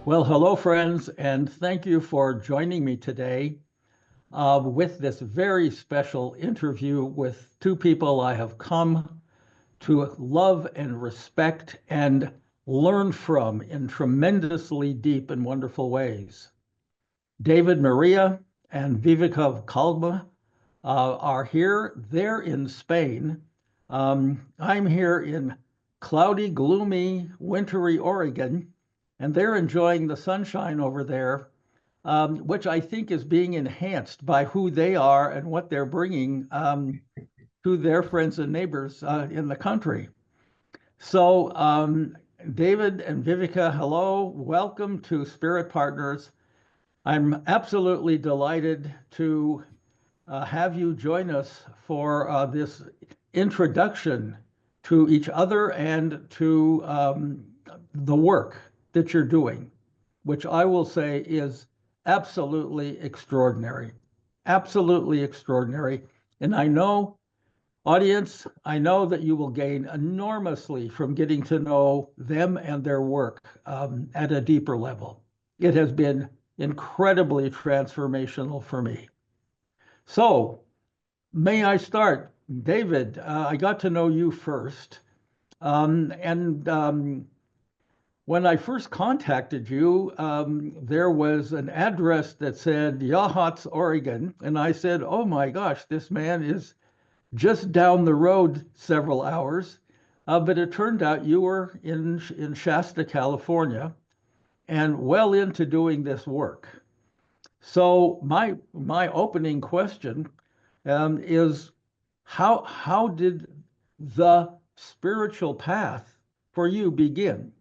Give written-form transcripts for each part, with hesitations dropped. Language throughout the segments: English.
Well, hello, friends, and thank you for joining me today with this very special interview with two people I have come to love and respect and learn from in tremendously deep and wonderful ways. David, Maria, and Viivika Sophia are here. They're in Spain. I'm here in cloudy, gloomy, wintry Oregon, and they're enjoying the sunshine over there, which I think is being enhanced by who they are and what they're bringing to their friends and neighbors in the country. So, David and Viivika, hello, welcome to Spirit Partners. I'm absolutely delighted to have you join us for this introduction to each other and to the work that you're doing, which I will say is absolutely extraordinary. Absolutely extraordinary. And I know, audience, I know that you will gain enormously from getting to know them and their work at a deeper level. It has been incredibly transformational for me. So, may I start? David, I got to know you first. And when I first contacted you, there was an address that said Yachats, Oregon. And I said, oh my gosh, this man is just down the road several hours. But it turned out you were in Shasta, California, and well into doing this work. So my opening question is how did the spiritual path for you begin?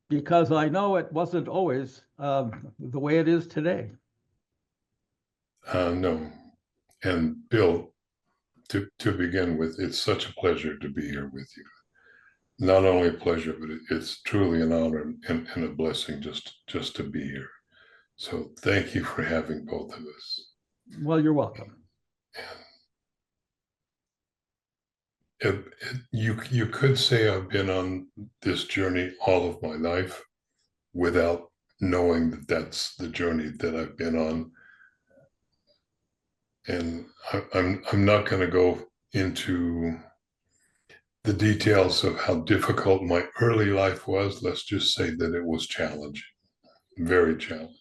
Because I know it wasn't always the way it is today. No. And Bill, to begin with, it's such a pleasure to be here with you. Not only a pleasure, but it's truly an honor and a blessing just to be here. So thank you for having both of us. Well, you're welcome. You could say I've been on this journey all of my life without knowing that that's the journey that I've been on. And I'm not going to go into the details of how difficult my early life was. Let's just say that it was challenging, very challenging.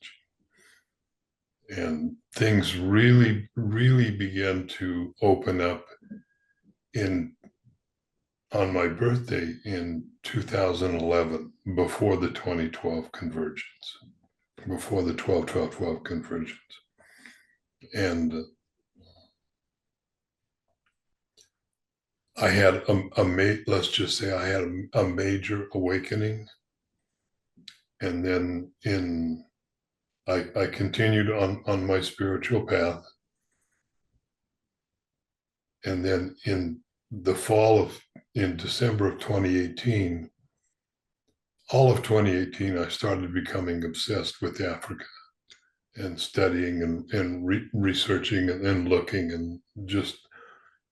And things really, really began to open up on my birthday in 2011, before the 2012 convergence, before the 12-12-12 convergence. And I had let's just say I had a major awakening. And then I continued on my spiritual path. And then in December of 2018, all of 2018, I started becoming obsessed with Africa and studying and researching and looking and just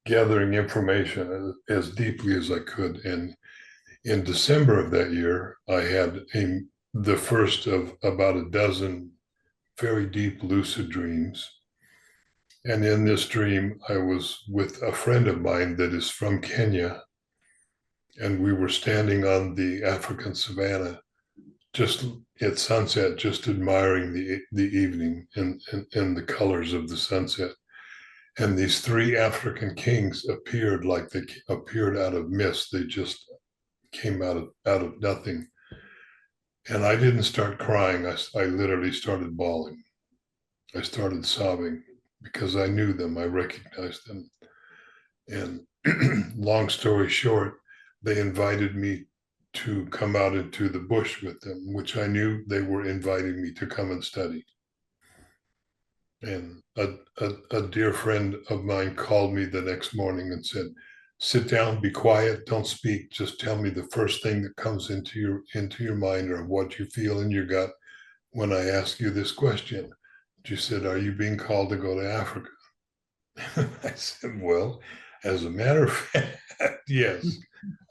gathering information as deeply as I could. And in December of that year, I had the first of about a dozen very deep lucid dreams. And in this dream, I was with a friend of mine that is from Kenya, and we were standing on the African savannah just at sunset, just admiring the evening and the colors of the sunset. And these three African kings appeared like they appeared out of mist. They just came out of nothing. And I didn't start crying. I literally started bawling. I started sobbing because I knew them. I recognized them. And long story short, they invited me to come out into the bush with them, which I knew they were inviting me to come and study. And a dear friend of mine called me the next morning and said, sit down, be quiet, don't speak. Just tell me the first thing that comes into your mind or what you feel in your gut when I ask you this question. She said, are you being called to go to Africa? I said, well, as a matter of fact, yes.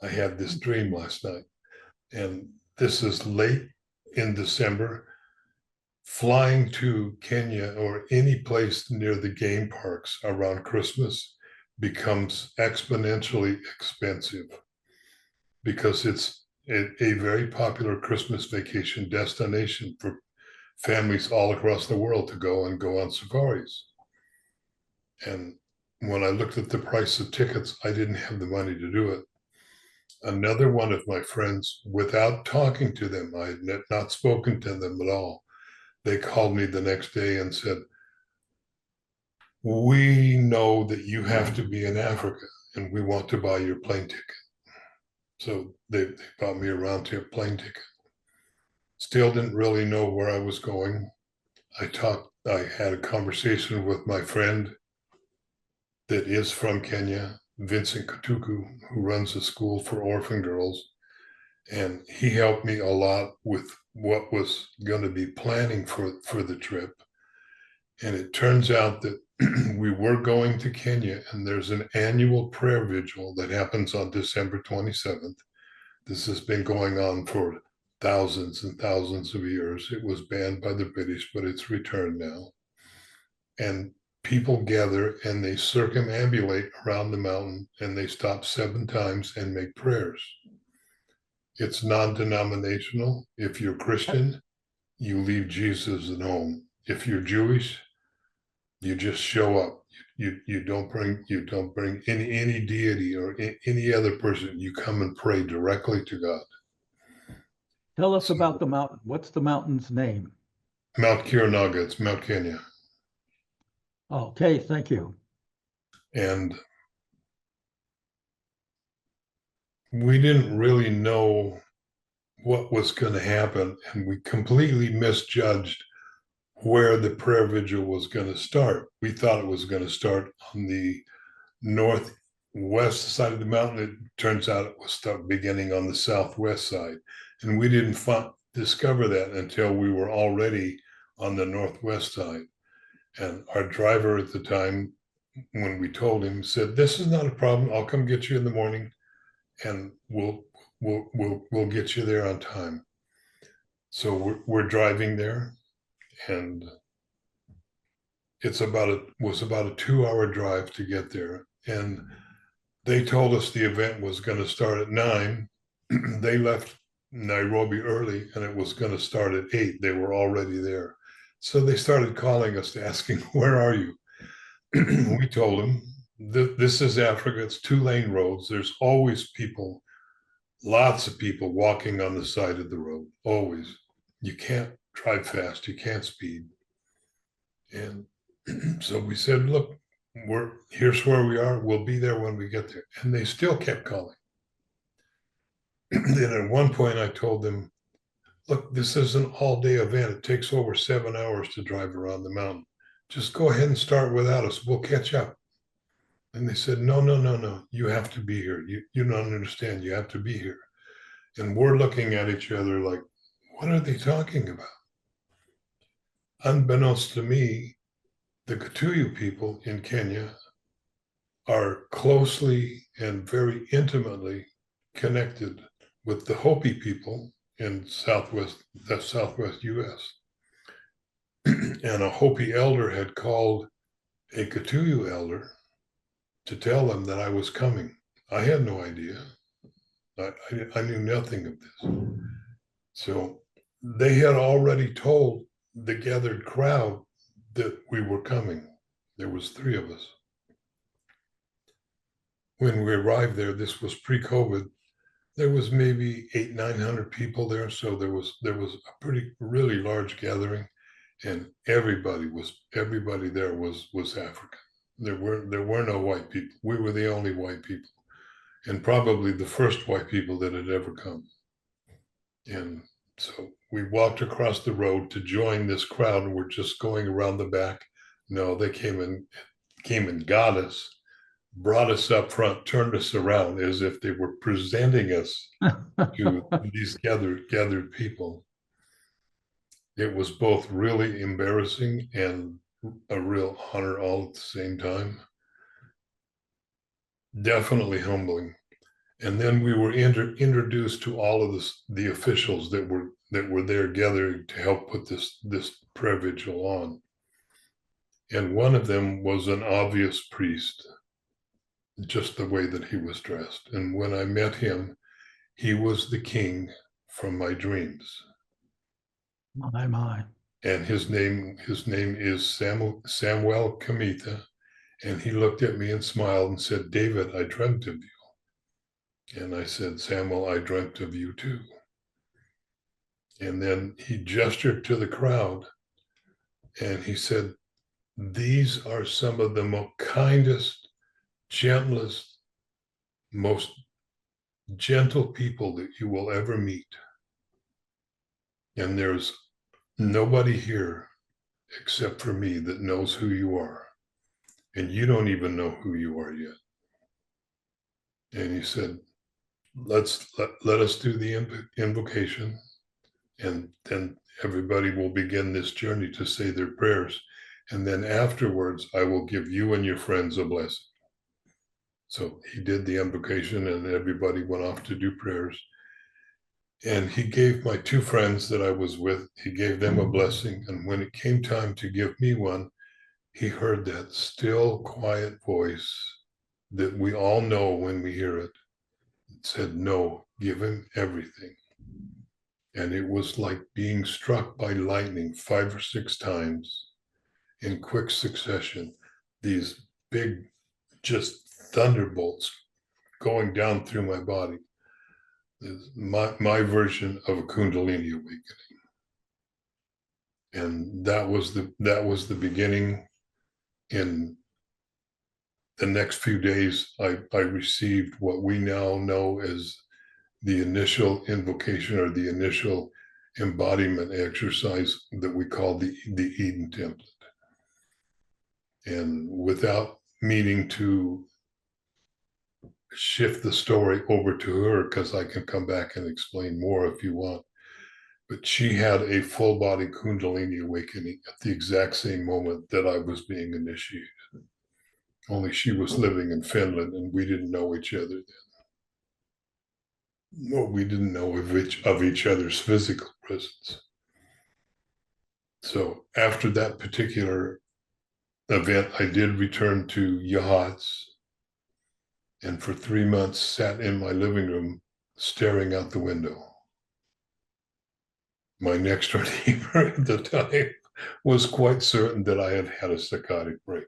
I had this dream last night. And this is late in December, flying to Kenya or any place near the game parks around Christmas becomes exponentially expensive because it's a very popular Christmas vacation destination for families all across the world to go on safaris. And when I looked at the price of tickets, I didn't have the money to do it. Another one of my friends, without talking to them, I had not spoken to them at all. They called me the next day and said, "We know that you have to be in Africa and we want to buy your plane ticket." So they bought me a round trip plane ticket. Still didn't really know where I was going. I had a conversation with my friend that is from Kenya, Vincent Katuku, who runs a school for orphan girls. And he helped me a lot with what was going to be planning for the trip. And it turns out that we were going to Kenya, and there's an annual prayer vigil that happens on December 27th. This has been going on for thousands and thousands of years. It was banned by the British, but it's returned now. And people gather and they circumambulate around the mountain, and they stop 7 times and make prayers. It's non-denominational. If you're Christian, you leave Jesus at home. If you're Jewish, you just show up. You don't bring any deity or any other person. You come and pray directly to God. Tell us about the mountain. What's the mountain's name? Mount Kirunaga. It's Mount Kenya. Okay, thank you. And we didn't really know what was going to happen, and we completely misjudged where the prayer vigil was going to start. We thought it was going to start on the northwest side of the mountain. It turns out it was beginning on the southwest side, and we didn't discover that until we were already on the northwest side. And our driver at the time, when we told him, said, "This is not a problem. I'll come get you in the morning, and we'll get you there on time." So we're driving there, and was about a 2-hour drive to get there. And they told us the event was going to start at 9. They left Nairobi early, and it was going to start at 8. They were already there. So they started calling us, asking, "Where are you?" We told them, "This is Africa. It's 2-lane roads. There's always people, lots of people walking on the side of the road, always. You can't drive fast. You can't speed." And so we said, "Look, here's where we are. We'll be there when we get there." And they still kept calling. Then at one point I told them, "Look, this is an all-day event. It takes over 7 hours to drive around the mountain. Just go ahead and start without us. We'll catch up." And they said, "No. You have to be here. You don't understand. You have to be here." And we're looking at each other like, what are they talking about? Unbeknownst to me, the Kikuyu people in Kenya are closely and very intimately connected with the Hopi people in the Southwest US. And a Hopi elder had called a Kikuyu elder to tell them that I was coming. I had no idea. I knew nothing of this. So they had already told the gathered crowd that we were coming. There was 3 of us. When we arrived there, this was pre-COVID, there was maybe 800-900 people there. So there was a really large gathering, and everybody there was African. There were no white people. We were the only white people, and probably the first white people that had ever come. And so we walked across the road to join this crowd, and we're just going around the back. No, they came and got us, brought us up front, turned us around as if they were presenting us to these gathered people. It was both really embarrassing and a real honor all at the same time. Definitely humbling. And then we were introduced to all of the officials that that were there gathered to help put this prayer vigil on. And one of them was an obvious priest, just the way that he was dressed. And when I met him, he was the king from my dreams. My. And his name is Samuel Kamita. And he looked at me and smiled and said, "David, I dreamt of you." And I said, "Samuel, I dreamt of you too." And then he gestured to the crowd and he said, "These are some of the most kindest, gentlest, most gentle people that you will ever meet. And there's nobody here except for me that knows who you are. And you don't even know who you are yet." And he said, let us do the invocation, and then everybody will begin this journey to say their prayers. And then afterwards, I will give you and your friends a blessing. So he did the invocation and everybody went off to do prayers. And he gave my two friends that I was with, he gave them a blessing. And when it came time to give me one, he heard that still, quiet voice that we all know when we hear it. It said, "No, give him everything." And it was like being struck by lightning 5 or 6 times in quick succession. These big, just thunderbolts going down through my body. My version of a kundalini awakening. And that was the beginning. In the next few days, I received what we now know as the initial invocation or the initial embodiment exercise that we call the Eden template. And without meaning to shift the story over to her, because I can come back and explain more if you want, but she had a full body kundalini awakening at the exact same moment that I was being initiated. Only she was living in Finland and we didn't know each other then. No, we didn't know of each other's physical presence. So after that particular event, I did return to Yahats, and for 3 months sat in my living room staring out the window. My next door neighbor at the time was quite certain that I had had a psychotic break,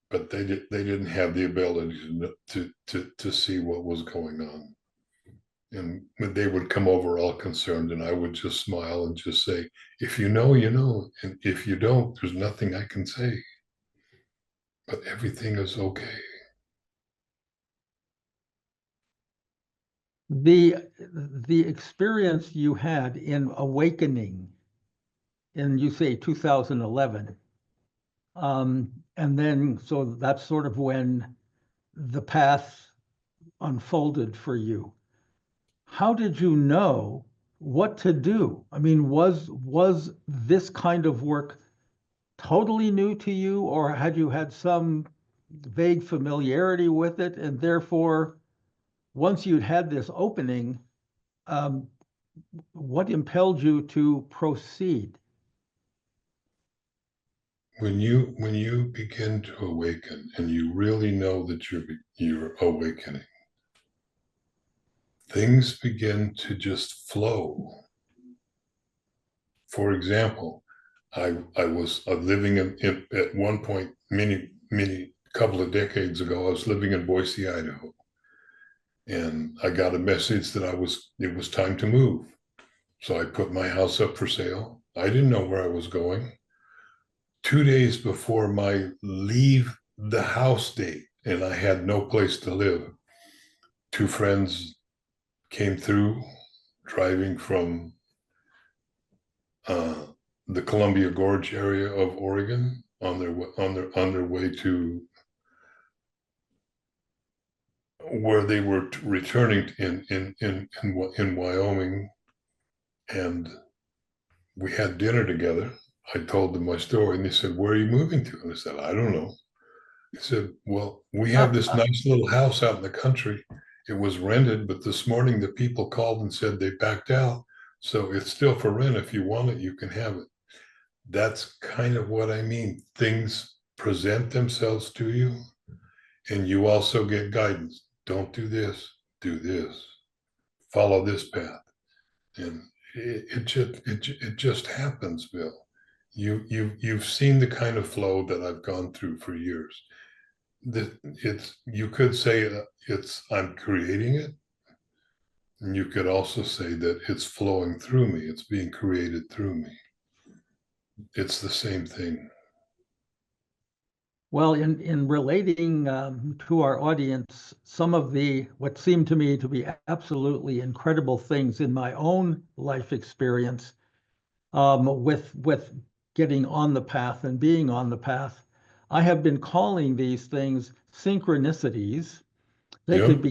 but they didn't have the ability to see what was going on. And they would come over all concerned, and I would just smile and just say, "If you know, you know. And if you don't, there's nothing I can say. But everything is okay." The experience you had in awakening in, you say, 2011, and then so that's sort of when the path unfolded for you. How did you know what to do? I mean, was this kind of work totally new to you, or had you had some vague familiarity with it, and therefore, once you'd had this opening, what impelled you to proceed? When you begin to awaken and you really know that you're awakening, things begin to just flow. For example, I was living in at one point, many couple of decades ago, I was living in Boise, Idaho, and I got a message that it was time to move. So I put my house up for sale. I didn't know where I was going. 2 days before my leave the house date, and I had no place to live, 2 friends came through driving from the Columbia Gorge area of Oregon on their way to where they were returning in Wyoming, and we had dinner together. I told them my story, and they said, "Where are you moving to?" And I said, "I don't know." He said, "Well, we have this nice little house out in the country, It was rented, but this morning the people called and said they backed out. So it's still for rent. If you want it, you can have it. That's kind of what I mean. Things present themselves to you, and you also get guidance. Don't do this, do this, follow this path. And it just happens, Bill. You've seen the kind of flow that I've gone through for years. You could say it's I'm creating it, and you could also say that it's flowing through me. It's being created through me. It's the same thing. Well, in relating to our audience, some of what seemed to me to be absolutely incredible things in my own life experience with getting on the path and being on the path, I have been calling these things synchronicities. They could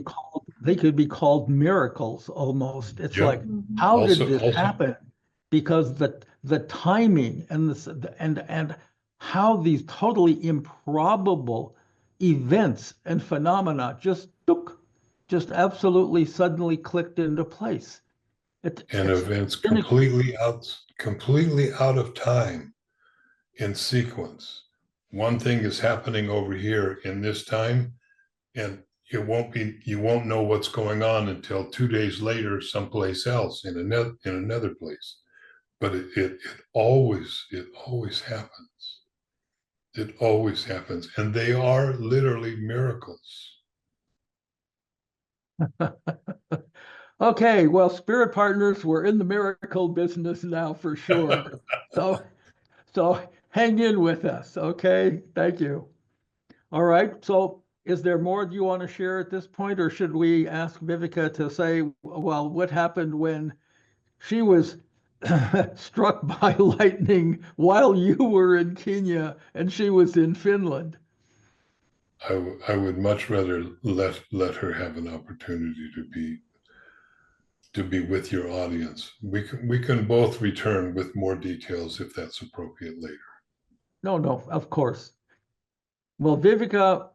be called miracles almost. It's like, how did this happen? Because the timing and and how these totally improbable events and phenomena just absolutely suddenly clicked into place. And events completely out of time in sequence. One thing is happening over here in this time, and you won't know what's going on until 2 days later someplace else in another place. But it always happens. It always happens, and they are literally miracles. Okay, well, spirit partners, we're in the miracle business now for sure. So hang in with us, okay? Thank you. All right, so is there more you want to share at this point, or should we ask Viivika to say, well, what happened when she was struck by lightning while you were in Kenya and she was in Finland? I would much rather let her have an opportunity to be with your audience. We can both return with more details if that's appropriate later. No, of course. Well, Viivika,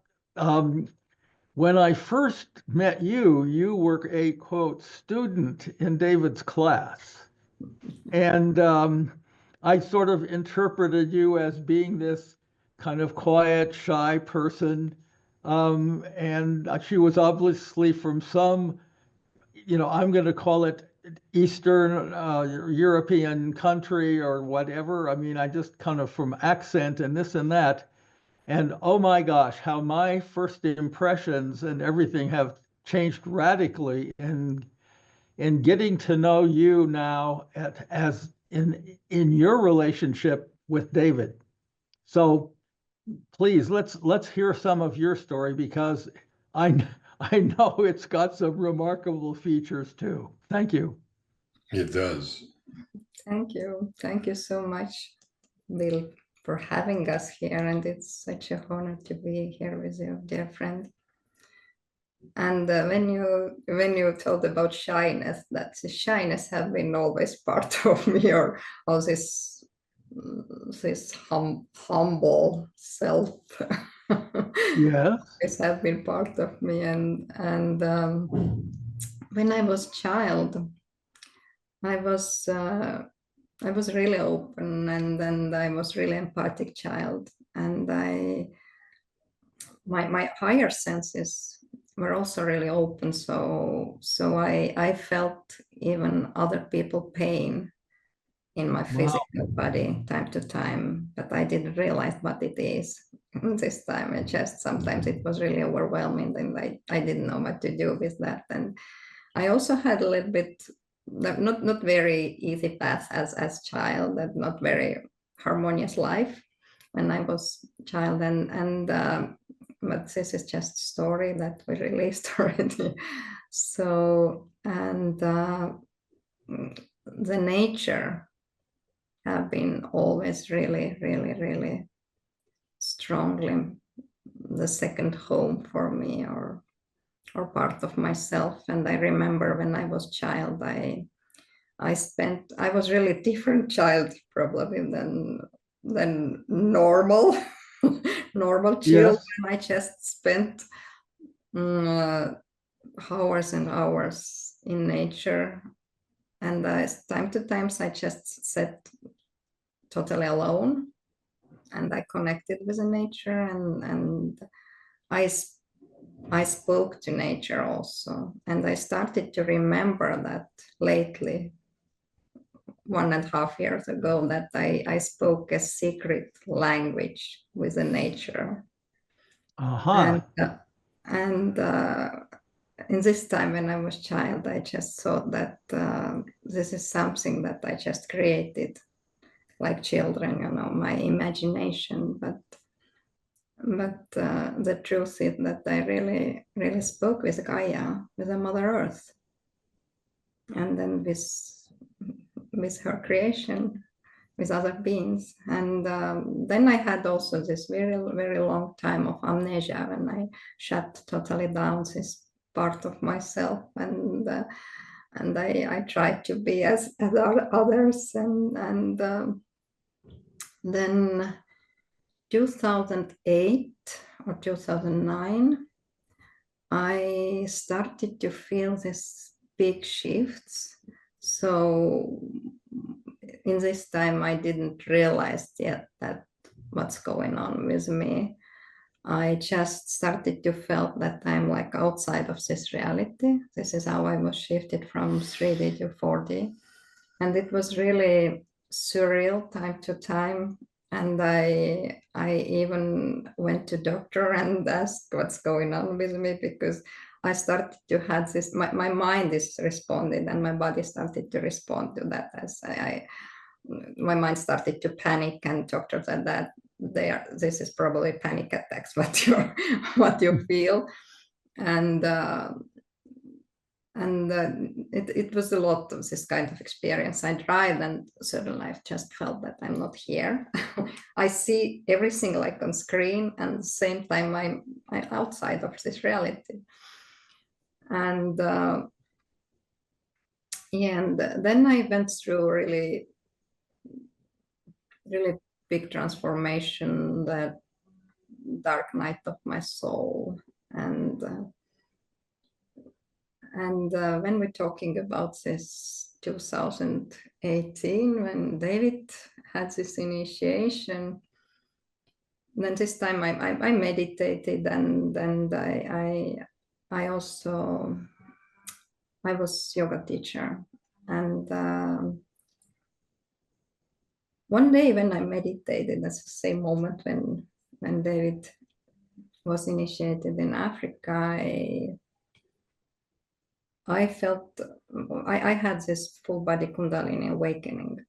when I first met you, you were a quote student in David's class. And I sort of interpreted you as being this kind of quiet, shy person. And she was obviously from some, I'm going to call it Eastern European country or whatever. I mean, I just kind of from accent and this and that. And oh my gosh, how my first impressions and everything have changed radically in getting to know you now as in your relationship with David. So please let's hear some of your story because I I know it's got some remarkable features too. Thank you. It does. Thank you so much, Bill, for having us here, and it's such an honor to be here with you, dear friend. And when you told about shyness, that shyness have been always part of me, or this humble self. Yeah. This have been part of me, and when I was child, I was really open, and I was really empathic child, and my higher senses were also really open. So I felt even other people pain in my physical body time to time, but I didn't realize what it is this time. And just sometimes it was really overwhelming, and I didn't know what to do with that. And I also had a little bit not very easy path as child, and not very harmonious life when I was child, and but this is just a story that we released already. So, and the nature have been always really strongly the second home for me, or part of myself. And I remember when I was child, I was really different child probably than normal normal children. Yes. I just spent hours and hours in nature. And time to time, I just sat totally alone, and I connected with the nature, and I spoke to nature also. And I started to remember that lately, 1.5 years ago, that I spoke a secret language with the nature. Uh-huh. And in this time when I was a child, I just thought that this is something that I just created like children, my imagination. But the truth is that I really, really spoke with Gaia, with the Mother Earth, and then with her creation, with other beings. And then I had also this very, very long time of amnesia when I shut totally down this part of myself, and I tried to be as others, and then 2008 or 2009, I started to feel these big shifts. So in this time, I didn't realize yet that what's going on with me. I just started to feel that I'm like outside of this reality. This is how I was shifted from 3D to 4D. And it was really surreal time to time. And I even went to doctor and asked what's going on with me, because I started to have this, my mind is responding and my body started to respond to that. As my mind started to panic, and doctor said that this is probably panic attacks, what you feel. And it was a lot of this kind of experience. I tried, and suddenly I just felt that I'm not here. I see everything like on screen, and at the same time I'm outside of this reality. And and then I went through really, really big transformation, that dark night of my soul. And when we're talking about this 2018, when David had this initiation, then this time I meditated, and I also, I was yoga teacher. And one day when I meditated, that's the same moment when David was initiated in Africa, I felt, I had this full body kundalini awakening.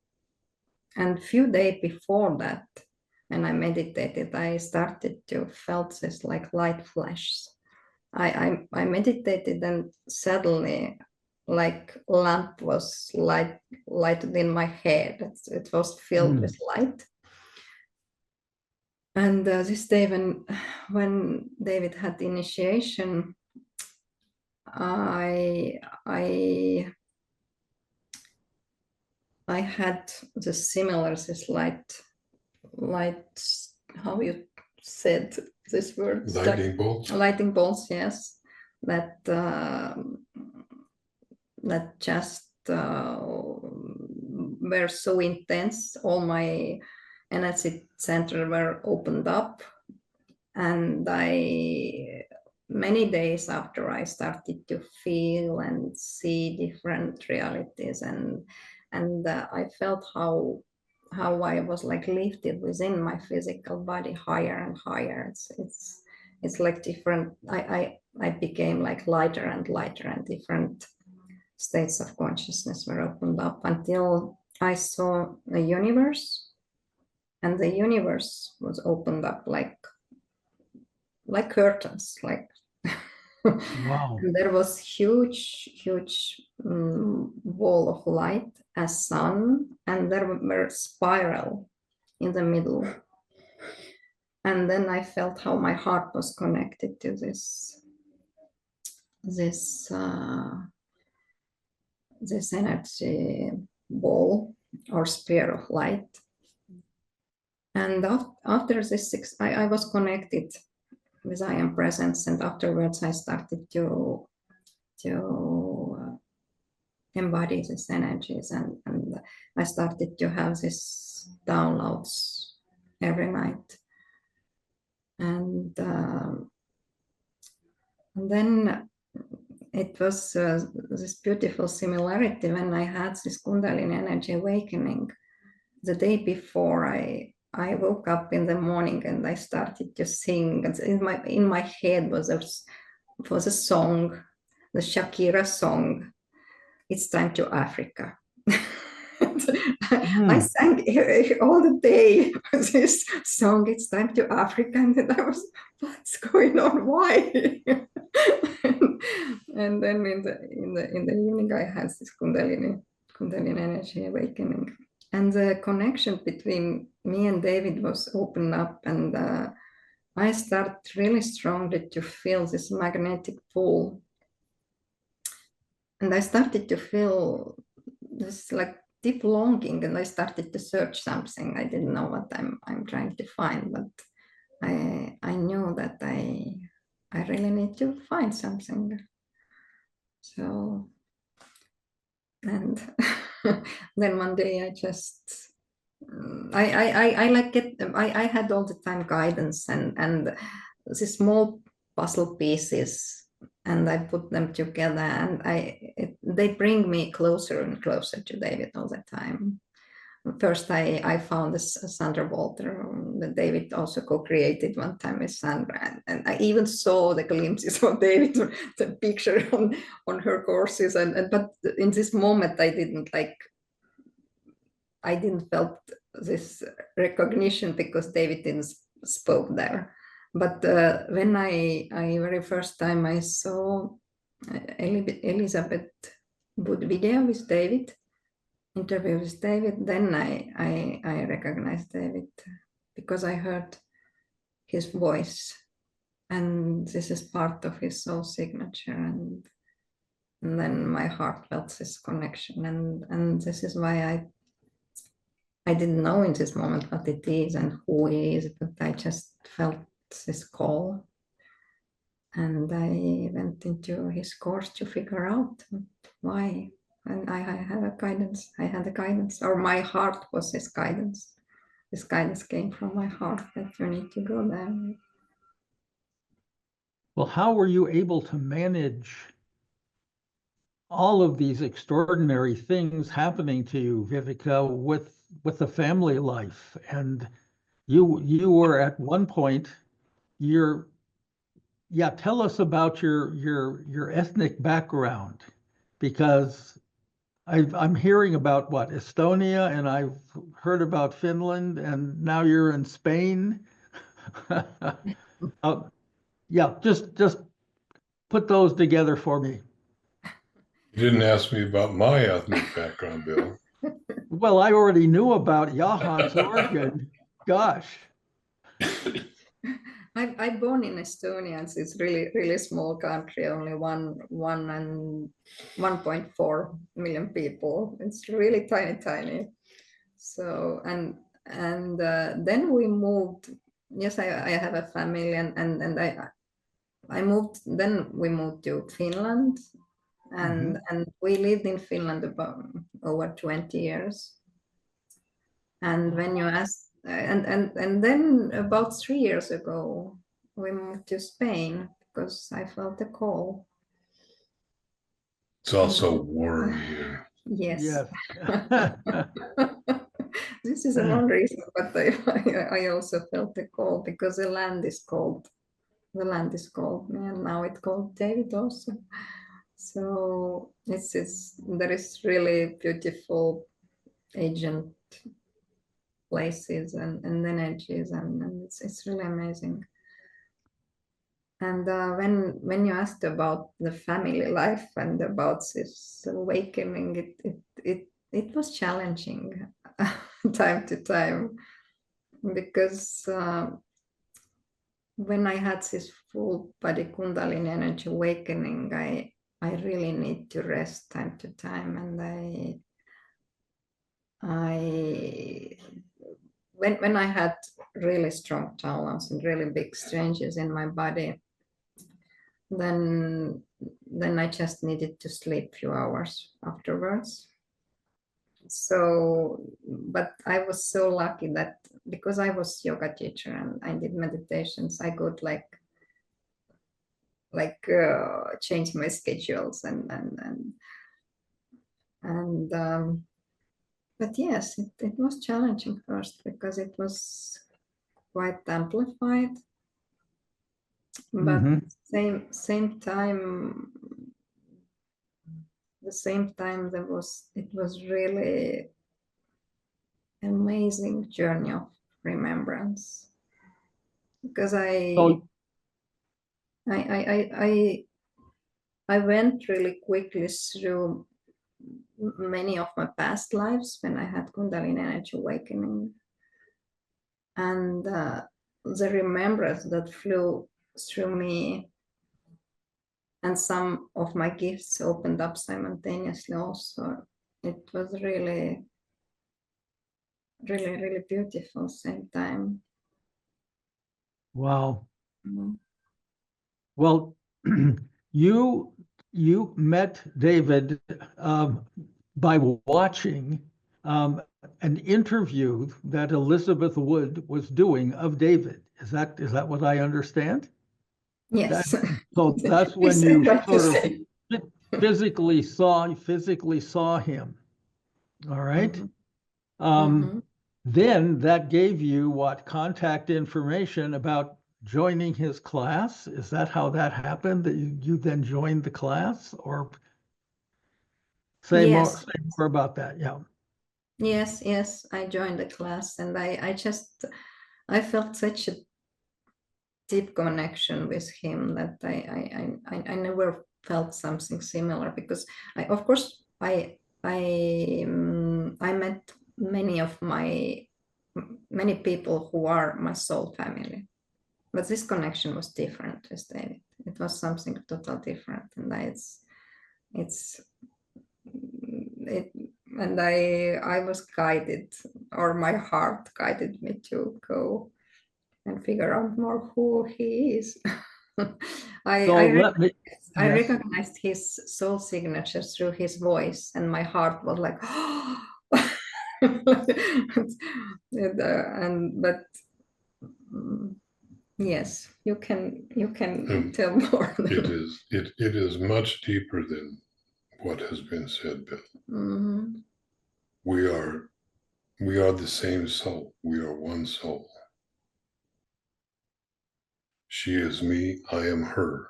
And a few days before that, when I meditated, I started to felt this like light flashes. I meditated, and suddenly like lamp was lighted in my head. It was filled with light. And this day when David had the initiation, I had the similar, this light, how you said this word? Lightning bolts. Lightning bolts, yes. That just were so intense. All my energy centers were opened up, and many days after, I started to feel and see different realities, and I felt how I was like lifted within my physical body higher and higher. It's like different. I became like lighter and lighter, and different states of consciousness were opened up until I saw the universe, and the universe was opened up like curtains, like Wow. and there was huge wall of light as sun, and there were spiral in the middle. And then I felt how my heart was connected to this energy ball or sphere of light. And after this, I was connected with I am presence, and afterwards I started to embody these energies, and I started to have these downloads every night. And then it was this beautiful similarity when I had this kundalini energy awakening. The day before, I woke up in the morning and I started to sing. In my head was a song, the Shakira song, "It's Time to Africa." I sang all the day this song, "It's Time to Africa," and then I was, what's going on? Why? and then in the evening, I had this kundalini energy awakening, and the connection between me and David was opened up, and I started really strongly to feel this magnetic pull. And I started to feel this like deep longing, and I started to search something. I didn't know what I'm trying to find, but I knew that I really need to find something. So, and then one day I just I like it. I had all the time guidance and the small puzzle pieces, and I put them together, and they bring me closer and closer to David all the time. First, I found this Sandra Walter that David also co-created one time with Sandra, and I even saw the glimpses of David, the picture on her courses, but in this moment I didn't felt this recognition because David didn't spoke there. But when I very first time I saw Elizabeth Wood video with David, interview with David, then I recognized David because I heard his voice, and this is part of his soul signature, and then my heart felt this connection, and this is why I didn't know in this moment what it is and who he is, but I just felt this call, and I went into his course to figure out why. And I had a guidance. Or my heart was his guidance. This guidance came from my heart that you need to go there. Well, how were you able to manage all of these extraordinary things happening to you, Viivika, with the family life? And you were at one point, tell us about your ethnic background, because I'm hearing about what, Estonia, and I've heard about Finland, and now you're in Spain. Just put those together for me. You didn't ask me about my ethnic background, Bill. Well, I already knew about Johan's origin. Gosh. I'm born in Estonia. It's really, really small country, only 1.4 million people. It's really tiny. So, and then we moved. Yes, I have a family, and I moved. Then we moved to Finland, and we lived in Finland about over 20 years. And when you ask, and then about 3 years ago, we moved to Spain because I felt a call. It's also warm here. Yes. This is one reason, but I also felt a call because the land is called. The land is called me, and now it's called David also. So there is really beautiful agent places and energies, and it's really amazing. And when you asked about the family life and about this awakening, it was challenging time to time, because when I had this full body kundalini energy awakening, I really need to rest time to time, and when I had really strong downloads and really big changes in my body, then then I just needed to sleep a few hours afterwards. So, but I was so lucky that because I was yoga teacher and I did meditations, I could change my schedules and but yes, it was challenging first because it was quite amplified, but same time, the same time it was really amazing journey of remembrance, because I went really quickly through many of my past lives when I had kundalini energy awakening, and the remembrance that flew through me, and some of my gifts opened up simultaneously also. It was really, really, really beautiful same time. Wow. Well, you met David by watching an interview that Elizabeth Wood was doing of David. Is that what I understand? Yes. So that's when you sort of physically saw him. All right. Then that gave you what contact information about joining his class. Is that how that happened? That you then joined the class, or say more about that? Yeah. Yes, I joined the class, and I felt such a deep connection with him that I never felt something similar, because I met many people who are my soul family, but this connection was different with David. It was something totally different, and I was guided, or my heart guided me to go and figure out more who he is. I recognized his soul signature through his voice, and my heart was like, oh. Yes, you can tell more. It is much deeper than what has been said, Bill. We are the same soul. We are one soul. She is me, I am her.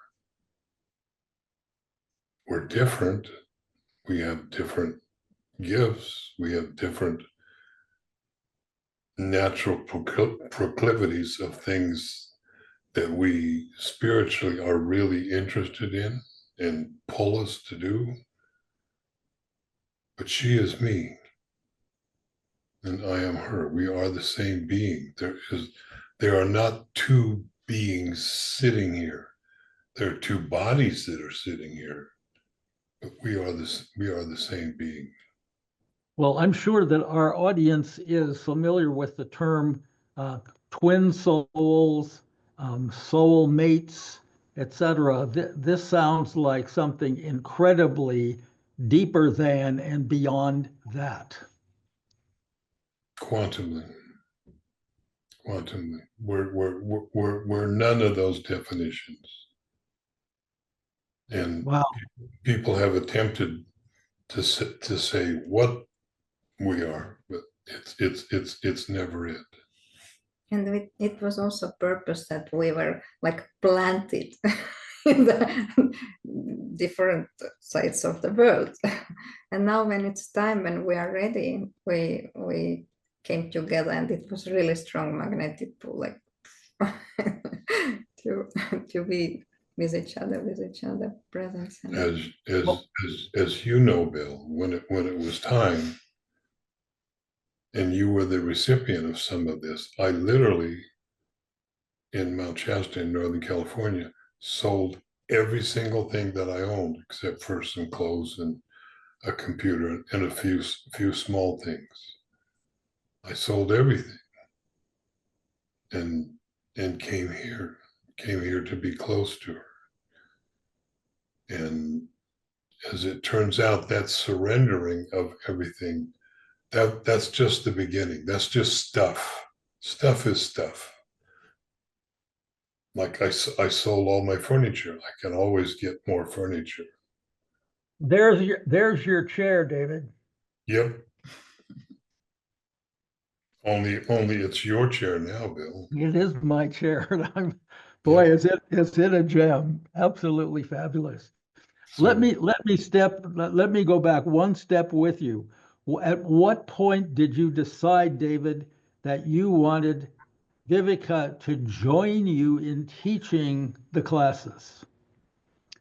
We're different. We have different gifts. We have different natural proclivities of things that we spiritually are really interested in and pull us to do. But she is me, and I am her. We are the same being. There are not two beings sitting here. There are two bodies that are sitting here, but we are the same being. Well, I'm sure that our audience is familiar with the term twin souls, soul mates, etc. This sounds like something incredibly deeper than and beyond that. Quantumly. We're none of those definitions. And wow. People have attempted to say what we are, but it's never it. And it was also purpose that we were like planted in the different sides of the world. And now when it's time, when we are ready, we came together, and it was really strong magnetic pull, like to be with each other, presence. As you know, Bill, when it was time, and you were the recipient of some of this, I literally, in Mount Shasta in Northern California, sold every single thing that I owned, except for some clothes and a computer and a few small things. I sold everything and came here to be close to her. And as it turns out, that surrendering of everything, that's just the beginning. That's just stuff. Stuff is stuff. Like I sold all my furniture. I can always get more furniture. There's your chair, David. Yep. Only it's your chair now, Bill. It is my chair. And Yep. is it a gem? Absolutely fabulous. So Let me go back one step with you. At what point did you decide, David, that you wanted Viivika to join you in teaching the classes?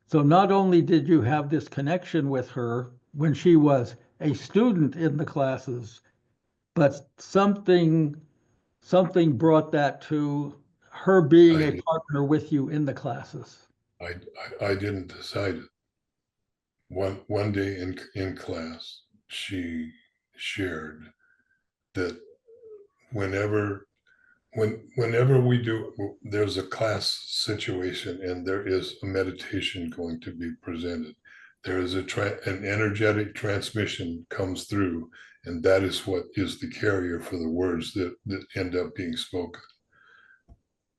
So not only did you have this connection with her when she was a student in the classes, but something brought that to her being a I partner with you in the classes. I didn't decide it. One day in class, she shared that whenever whenever we do, there's a class situation and there is a meditation going to be presented. There is an energetic transmission comes through, and that is what is the carrier for the words that end up being spoken.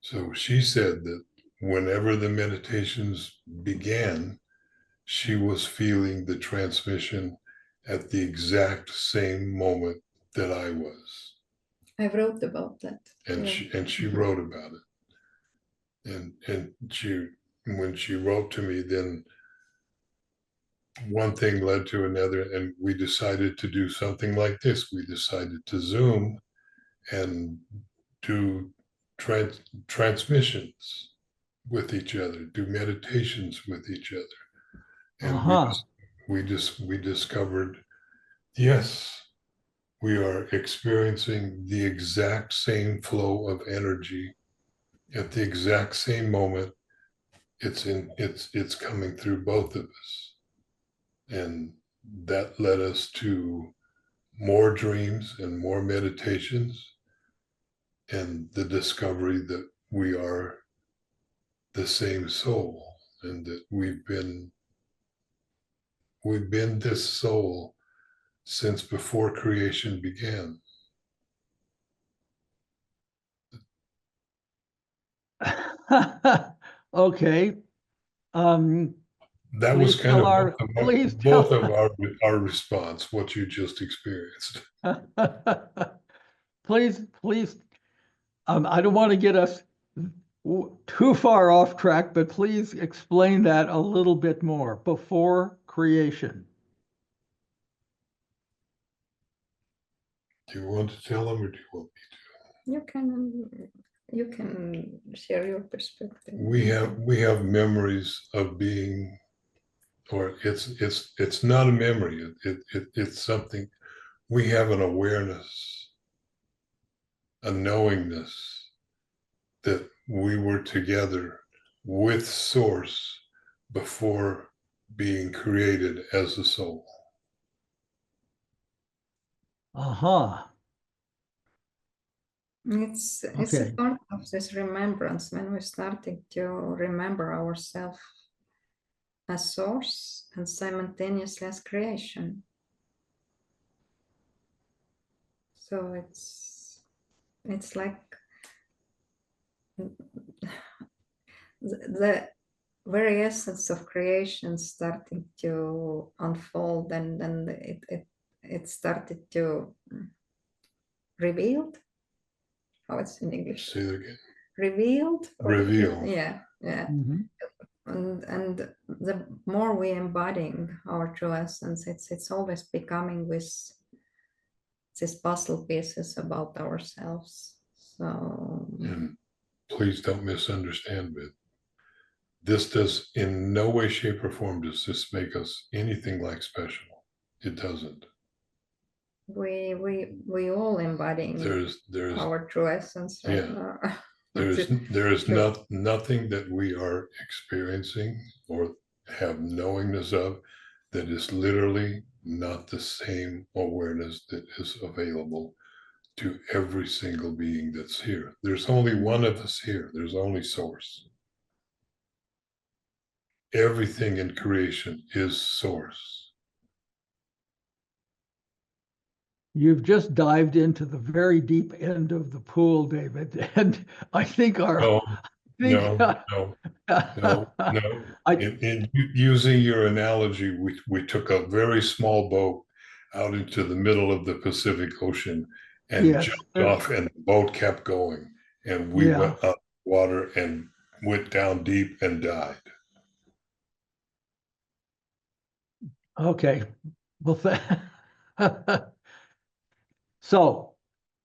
So she said that whenever the meditations began, she was feeling the transmission at the exact same moment that I was. I wrote about that. And she wrote about it. And she, when she wrote to me, then one thing led to another, and we decided to do something like this. We decided to Zoom and do transmissions with each other, do meditations with each other. And we discovered, yes, we are experiencing the exact same flow of energy at the exact same moment. It's coming through both of us. And that led us to more dreams and more meditations and the discovery that we are the same soul, and that we've been this soul since before creation began. Okay. That was Please kind tell of both of our response, what you just experienced. Please, I don't want to get us too far off track, but please explain that a little bit more. Before creation. Do you want to tell them, or do you want me to? You can share your perspective. We have memories of being, or it's not a memory. It's something. We have an awareness, a knowingness that we were together with Source before being created as a soul. It's a part of this remembrance when we started to remember ourselves as source and simultaneously as creation. So it's like the very essence of creation starting to unfold, and then it started to revealed. How it's in English? Say that again. Revealed. Reveal. Yeah. Mm-hmm. And the more we embodying our true essence, it's always becoming with these puzzle pieces about ourselves. So. And please don't misunderstand me. This does in no way, shape, or form does this make us anything like special. It doesn't. We all embodying there's our true essence right now. There is nothing that we are experiencing or have knowingness of that is literally not the same awareness that is available to every single being that's here. There's only one of us here. There's only Source. Everything in creation is source. You've just dived into the very deep end of the pool, David, and I think No, think no, no, no, no. In using your analogy, we took a very small boat out into the middle of the Pacific Ocean and yes, jumped off, and the boat kept going. And we yeah, went up water and went down deep and died. okay. Well, so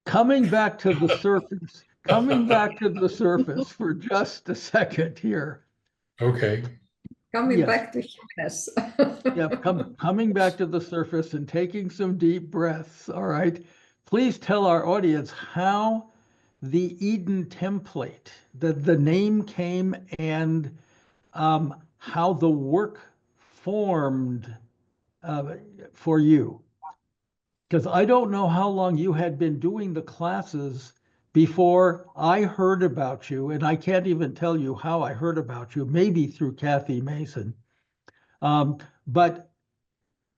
coming back to the surface, coming back to the surface for just a second here. Okay. Coming Yes. back to humanness. Yeah, coming back to the surface and taking some deep breaths. All right. Please tell our audience how the Eden template, the name came, and how the work formed for you. Because I don't know how long you had been doing the classes before I heard about you, and I can't even tell you how I heard about you, maybe through Kathy Mason. Um, but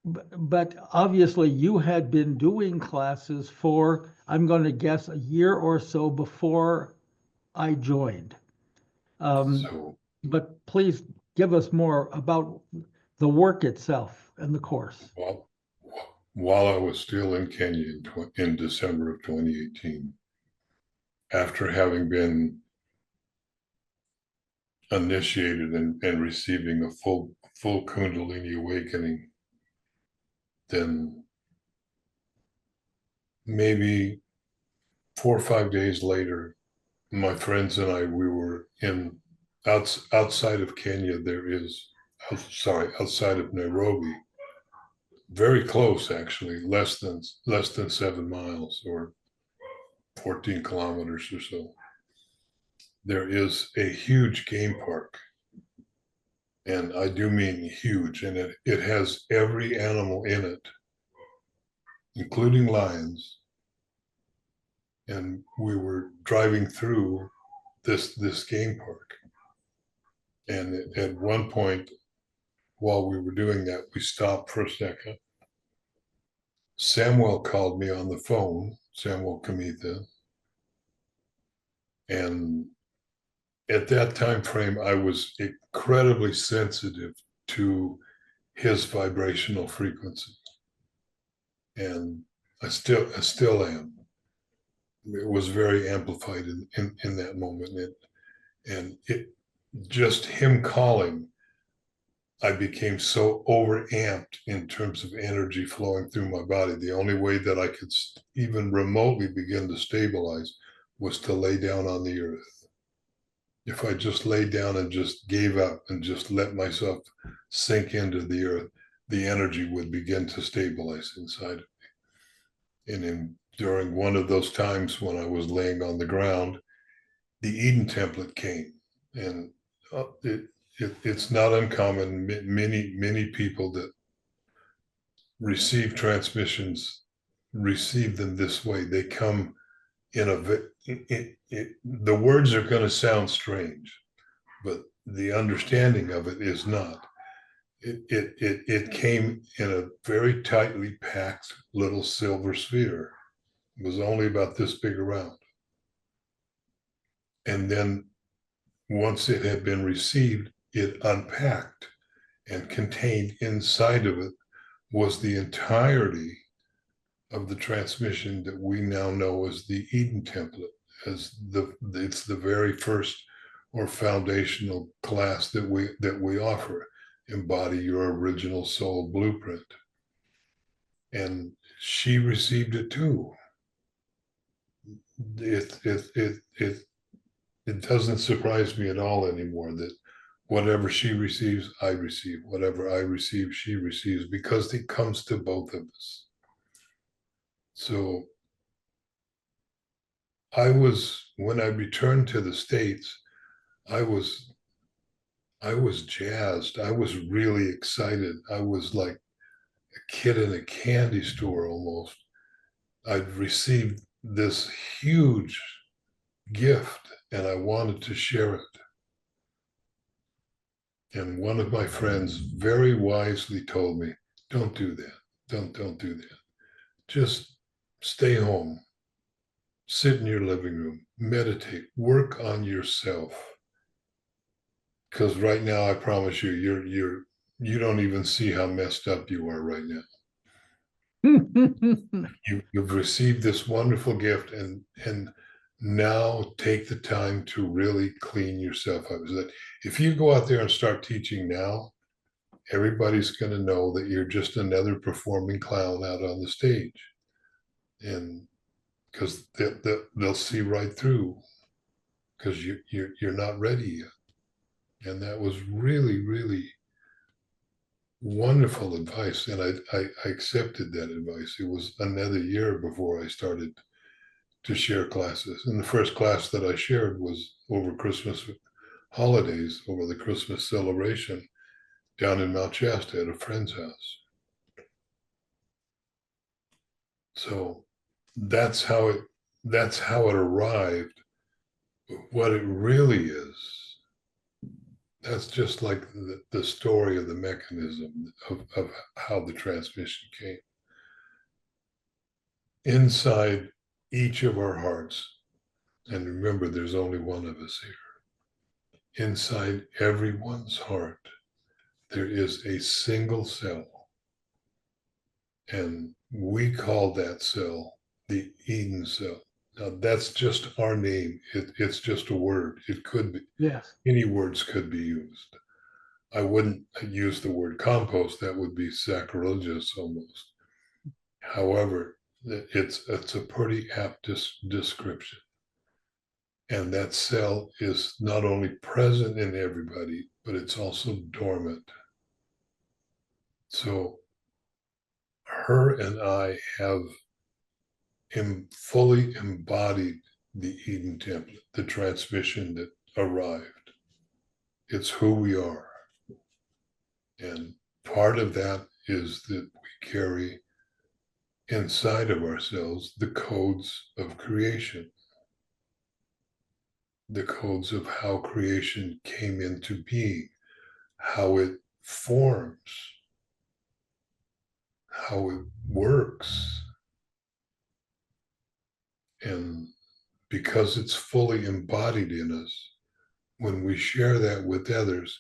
but obviously you had been doing classes for, I'm going to guess, a year or so before I joined. So But please give us more about the work itself and the course. while I was still in Kenya in December of 2018, after having been initiated and receiving a full kundalini awakening, then maybe 4 or 5 days later, my friends and I, we were outside of Kenya. There is, outside of Nairobi, very close actually, less than 7 miles or 14 kilometers or so. There is a huge game park, and I do mean huge, and it has every animal in it, including lions. And we were driving through this game park, and at one point while we were doing that, we stopped for a second. Samuel called me on the phone, Samuel Kamita, and at that time frame I was incredibly sensitive to his vibrational frequency, and I still am. It was very amplified in that moment, and it just him calling, I became so overamped in terms of energy flowing through my body. The only way that I could even remotely begin to stabilize was to lay down on the earth. If I just laid down and just gave up and just let myself sink into the earth, the energy would begin to stabilize inside of me. And during one of those times when I was laying on the ground, the Eden template came, and it's not uncommon. Many people that receive transmissions receive them this way. They come in the words are going to sound strange, but the understanding of it is not. It came in a very tightly packed little silver sphere. It was only about this big around. And then once it had been received, it unpacked, and contained inside of it was the entirety of the transmission that we now know as the Eden template, as it's the very first or foundational class that we offer. Embody your original soul blueprint. And she received it too. It doesn't surprise me at all anymore that whatever she receives, I receive. Whatever I receive, she receives, because it comes to both of us. So when I returned to the States, I was jazzed. I was really excited. I was like a kid in a candy store almost. I'd received this huge gift and I wanted to share it. And one of my friends very wisely told me, don't do that. Don't do that. Just stay home, sit in your living room, meditate, work on yourself. Because right now, I promise you, you don't even see how messed up you are right now. You've received this wonderful gift, and now take the time to really clean yourself up. So that if you go out there and start teaching now, everybody's going to know that you're just another performing clown out on the stage, and because they'll see right through, because you're not ready yet. And that was really, really wonderful advice, and I accepted that advice. It was another year before I started to share classes, and the first class that I shared was over Christmas holidays, over the Christmas celebration down in Mount Shasta at a friend's house. So that's how it arrived. What it really is, that's just like the story of the mechanism of how the transmission came. Inside each of our hearts, and remember, there's only one of us here. Inside everyone's heart, there is a single cell, and we call that cell the Eden cell. Now, that's just our name. It's just a word. It could be, Yes. any words could be used. I wouldn't use the word compost. That would be sacrilegious almost. However, it's a pretty apt description. And that cell is not only present in everybody, but it's also dormant. So her and I have fully embodied the Eden template, the transmission that arrived. It's who we are. And part of that is that we carry inside of ourselves the codes of creation, the codes of how creation came into being, how it forms, how it works. And because it's fully embodied in us, when we share that with others,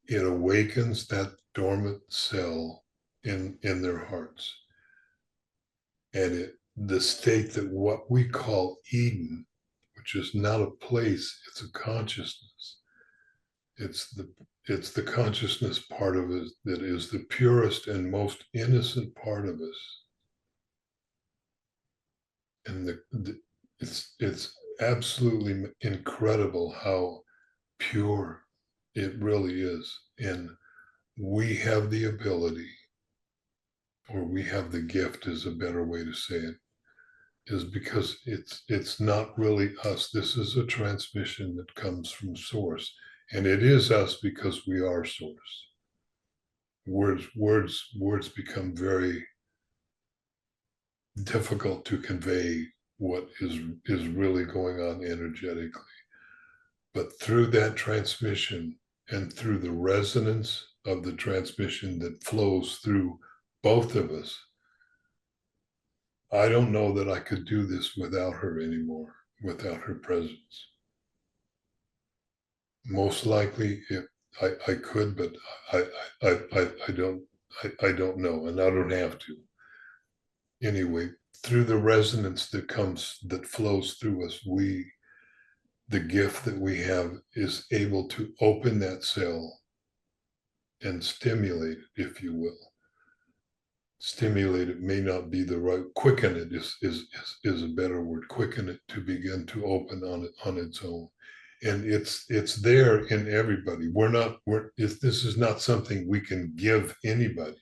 it awakens that dormant cell in their hearts. And the state that what we call Eden, which is not a place, it's a consciousness. It's the consciousness part of us that is the purest and most innocent part of us. And it's absolutely incredible how pure it really is. And we have the ability, or we have the gift is a better way to say it, is because it's not really us. This is a transmission that comes from source. And it is us because we are source. Words become very difficult to convey what is really going on energetically. But through that transmission and through the resonance of the transmission that flows through both of us, I don't know that I could do this without her anymore, without her presence. Most likely, I could, but I don't know, and I don't have to. Anyway, through the resonance that flows through us, the gift that we have is able to open that cell and stimulate it, if you will. Stimulate it may not be the right, quicken it is a better word. Quicken it to begin to open on its own. And it's there in everybody. This is not something we can give anybody.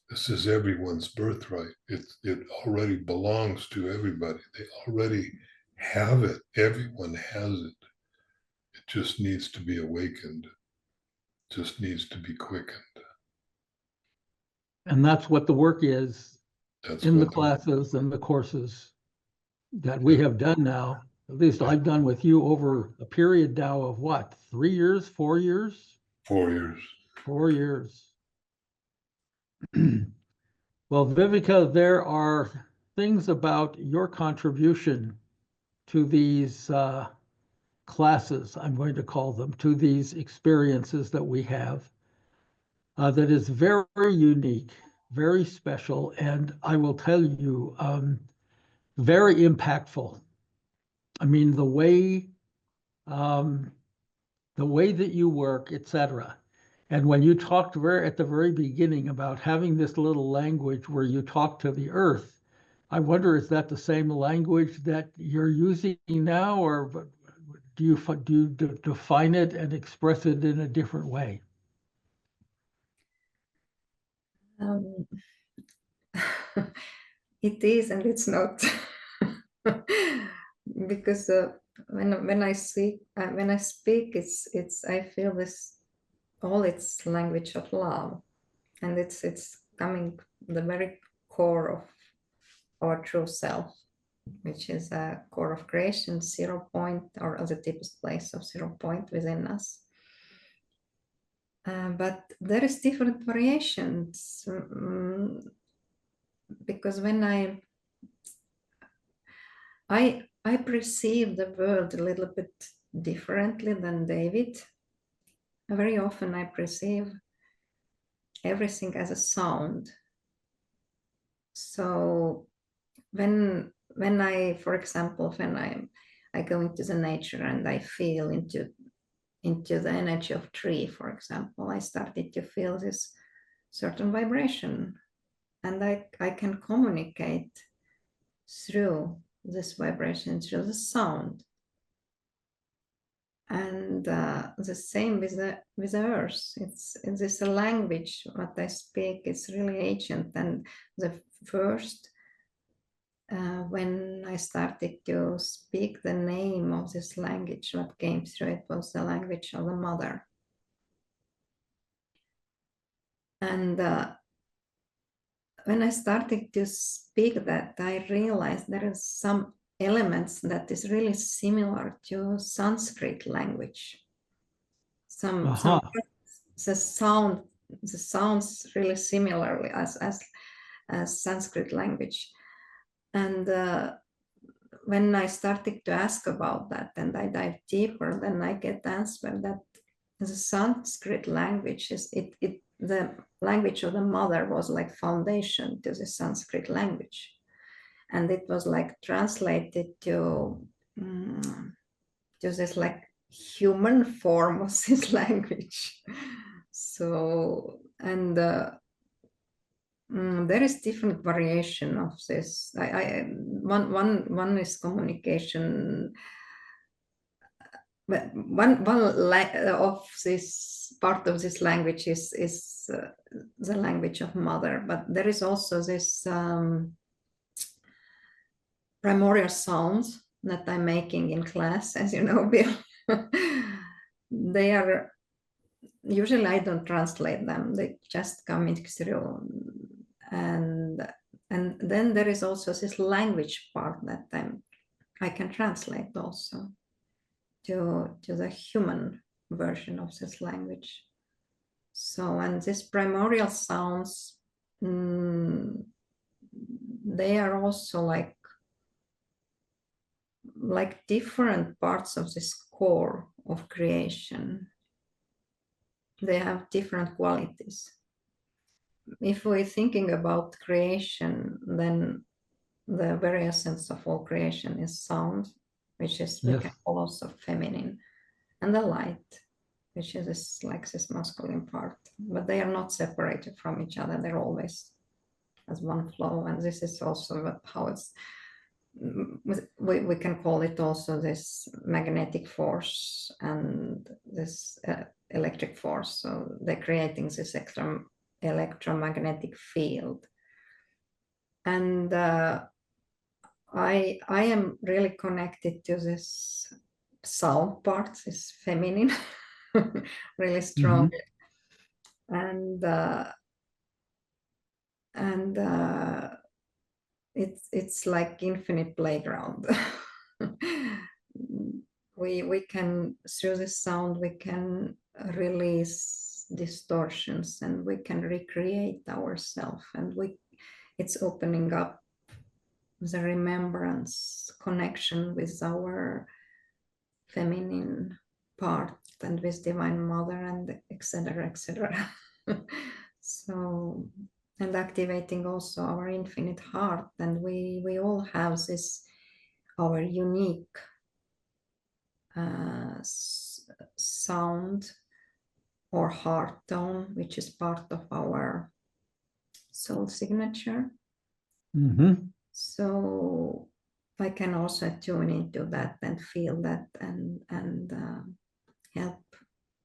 This is everyone's birthright. It already belongs to everybody. They already have it. Everyone has it. It just needs to be awakened. Just needs to be quickened. And that's what the work is That's in the what classes and the courses that we have done now. At least I've done with you over a period now of what, 3 years, 4 years? 4 years. 4 years. Well, Viivika, there are things about your contribution to these classes, I'm going to call them, to these experiences that we have, that is very unique, very special, and I will tell you, very impactful. I mean, um, the way that you work, etc. And when you talked at the very beginning about having this little language where you talk to the earth, I wonder, is that the same language that you're using now, or do you define it and express it in a different way? It is and it's not. Because when I speak, it's I feel this all it's language of love, and it's coming the very core of our true self, which is a core of creation, 0 point, or the deepest place of 0 point within us. But there is different variations, because when I perceive the world a little bit differently than David. Very often I perceive everything as a sound. So when I, for example, when I go into the nature and I feel into the energy of tree, for example, I started to feel this certain vibration, and I can communicate through this vibration, through the sound. And the same with the earth. It's a language what I speak. It's really ancient. And the first, when I started to speak the name of this language, what came through it was the language of the mother. And when I started to speak that, I realized there is some elements that is really similar to Sanskrit language. The sounds really similarly as Sanskrit language. And when I started to ask about that and I dive deeper, then I get the answer that the Sanskrit language is the language of the mother was like foundation to the Sanskrit language. And it was like translated to this like human form of this language. So, and there is different variation of this. One is communication. But one of this part of this language is the language of mother. But there is also this primordial sounds that I'm making in class, as you know, Bill. They are usually I don't translate them; they just come in through, and then there is also this language part that I can translate also to the human version of this language. So, and these primordial sounds, they are also like different parts of this core of creation. They have different qualities. If we're thinking about creation, then the very essence of all creation is sound, which is we can call also feminine, and the light, which is this masculine part. But they are not separated from each other. They're always as one flow. And this is also how it's, we can call it also this magnetic force and this electric force. So they're creating this electromagnetic field. And I am really connected to this sound part, this feminine, really strong. And it's like infinite playground. we can, through this sound, we can release distortions, and we can recreate ourselves, and it's opening up the remembrance connection with our feminine part and with Divine Mother, and etc., etc. So, and activating also our infinite heart, and we all have this, our unique sound or heart tone, which is part of our soul signature. Mm-hmm. So I can also tune into that and feel that, and help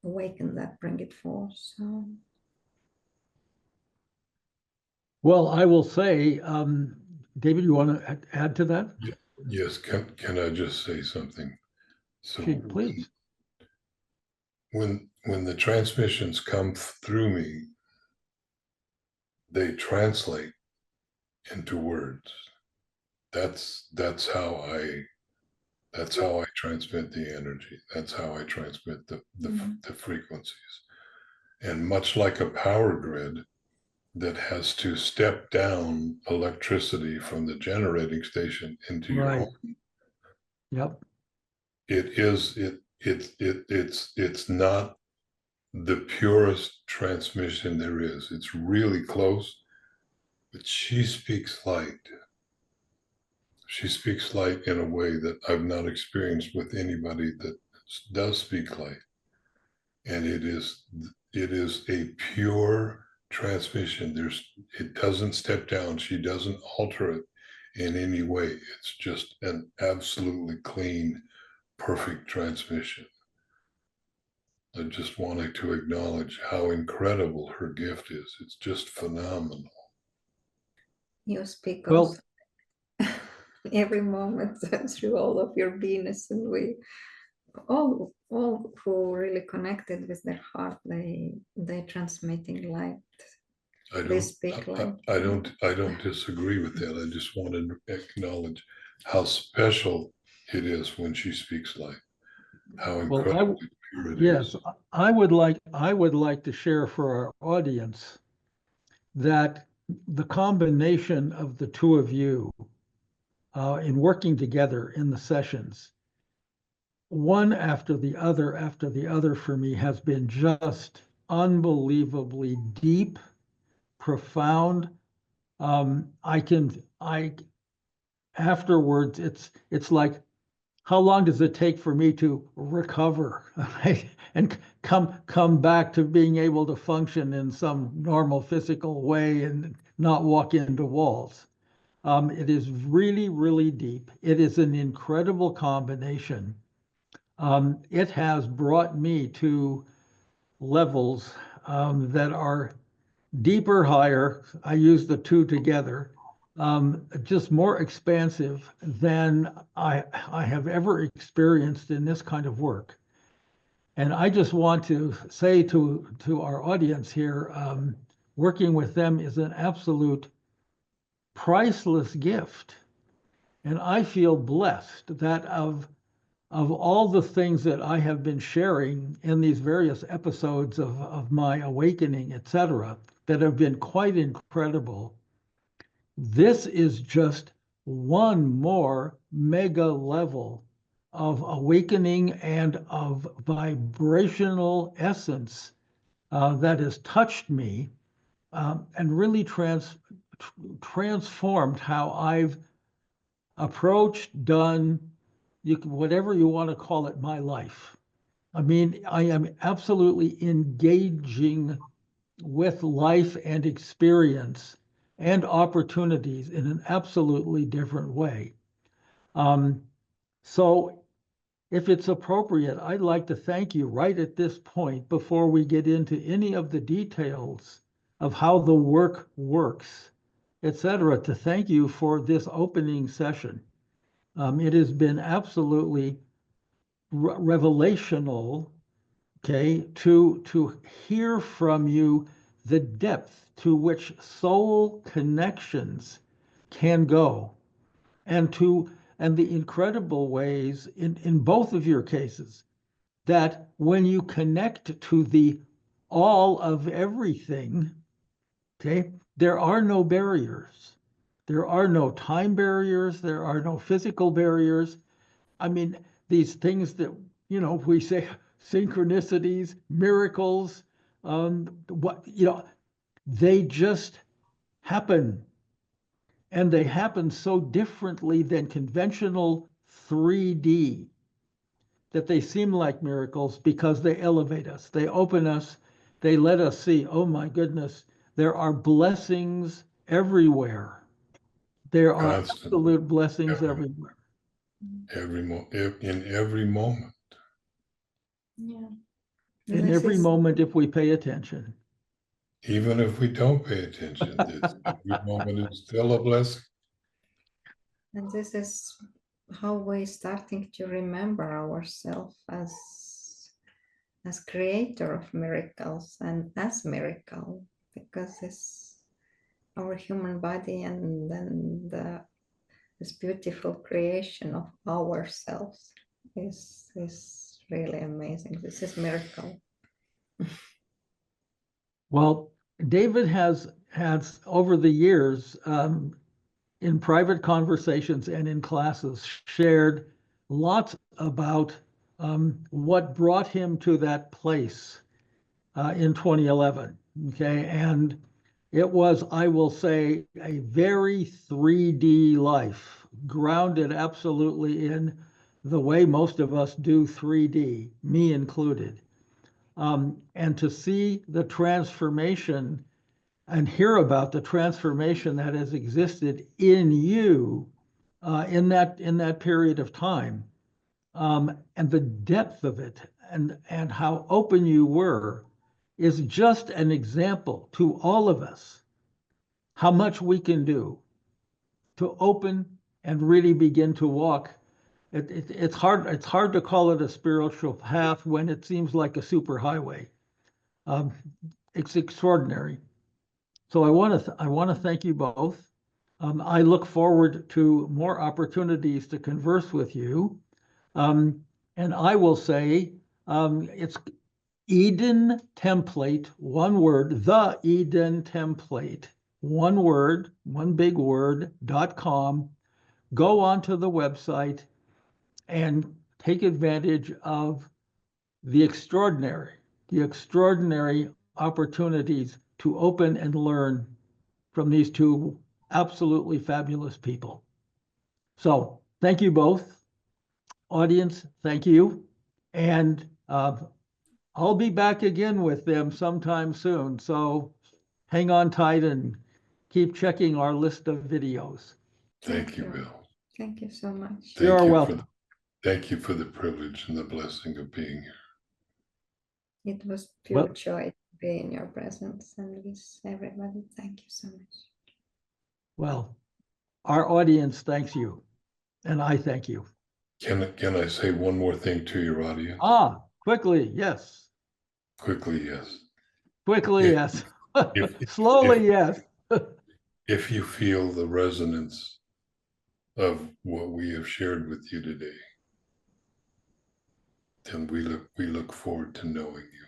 awaken that, bring it forth. So, well, I will say, David, you want to add to that? Yes, can I just say something? So Please. When the transmissions come through me, they translate into words. That's how I transmit the energy. That's how I transmit the frequencies. And much like a power grid that has to step down electricity from the generating station into your home. Yep. It's not the purest transmission there is. It's really close, but she speaks light. She speaks light in a way that I've not experienced with anybody that does speak light. And it is a pure transmission. It doesn't step down. She doesn't alter it in any way. It's just an absolutely clean, perfect transmission. I just wanted to acknowledge how incredible her gift is. It's just phenomenal. You speak Well, also every moment through all of your beingness, and we all who really connected with their heart, they transmitting light. They speak light. I don't disagree with that. I just wanted to acknowledge how special it is when she speaks light. How incredibly pure it is. Yes, I would like to share for our audience that the combination of the two of you in working together in the sessions, one after the other for me, has been just unbelievably deep, profound. I afterwards, it's like, how long does it take for me to recover, right? And come back to being able to function in some normal physical way and not walk into walls? It is really, really deep. It is an incredible combination. It has brought me to levels that are deeper, higher. I use the two together. Just more expansive than I have ever experienced in this kind of work. And I just want to say to our audience here, working with them is an absolute priceless gift. And I feel blessed that of all the things that I have been sharing in these various episodes of my awakening, etc., that have been quite incredible, this is just one more mega level of awakening and of vibrational essence that has touched me and really transformed how I've approached, done, whatever you want to call it, my life. I mean, I am absolutely engaging with life and experience and opportunities in an absolutely different way. So if it's appropriate, I'd like to thank you right at this point before we get into any of the details of how the work works, etc., to thank you for this opening session. It has been absolutely revelational, okay, to hear from you the depth to which soul connections can go, and the incredible ways in both of your cases that when you connect to the all of everything, okay, there are no barriers. There are no time barriers. There are no physical barriers. I mean, these things that, we say synchronicities, miracles, they just happen. And they happen so differently than conventional 3D that they seem like miracles because they elevate us, they open us, they let us see, oh my goodness, there are blessings everywhere. There are Constant. absolute blessings everywhere. In every moment. Yeah. In every moment, if we pay attention. Even if we don't pay attention, every moment is still a blessing. And this is how we're starting to remember ourselves as creator of miracles and as miracle, because it's our human body and then this beautiful creation of ourselves is really amazing. This is miracle. Well, David has over the years, in private conversations and in classes, shared lots about what brought him to that place in 2011. Okay, and it was, I will say, a very 3D life, grounded absolutely in the way most of us do 3D, me included. And to see the transformation and hear about the transformation that has existed in you in that period of time, and the depth of it, and how open you were, is just an example to all of us how much we can do to open and really begin to walk. It's hard to call it a spiritual path when it seems like a superhighway. It's extraordinary. So I want to thank you both. I look forward to more opportunities to converse with you. And I will say it's Eden Template, one word, the Eden Template, one word, one big word.com. Go onto the website and take advantage of the extraordinary opportunities to open and learn from these two absolutely fabulous people. So thank you both. Audience, thank you. And I'll be back again with them sometime soon. So hang on tight and keep checking our list of videos. Thank you, Bill. Thank you so much. You're welcome. Thank you for the privilege and the blessing of being here. It was pure joy to be in your presence and with everybody. Thank you so much. Well, our audience thanks you, and I thank you. Can I say one more thing to your audience? Quickly, yes. Quickly, yes. Quickly, yes. Slowly, yes. If you feel the resonance of what we have shared with you today, then we look forward to knowing you.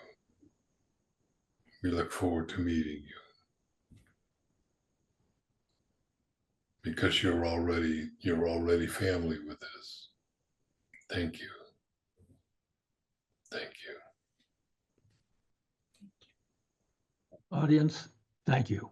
We look forward to meeting you. Because you're already family with us. Thank you. Thank you. Audience, thank you.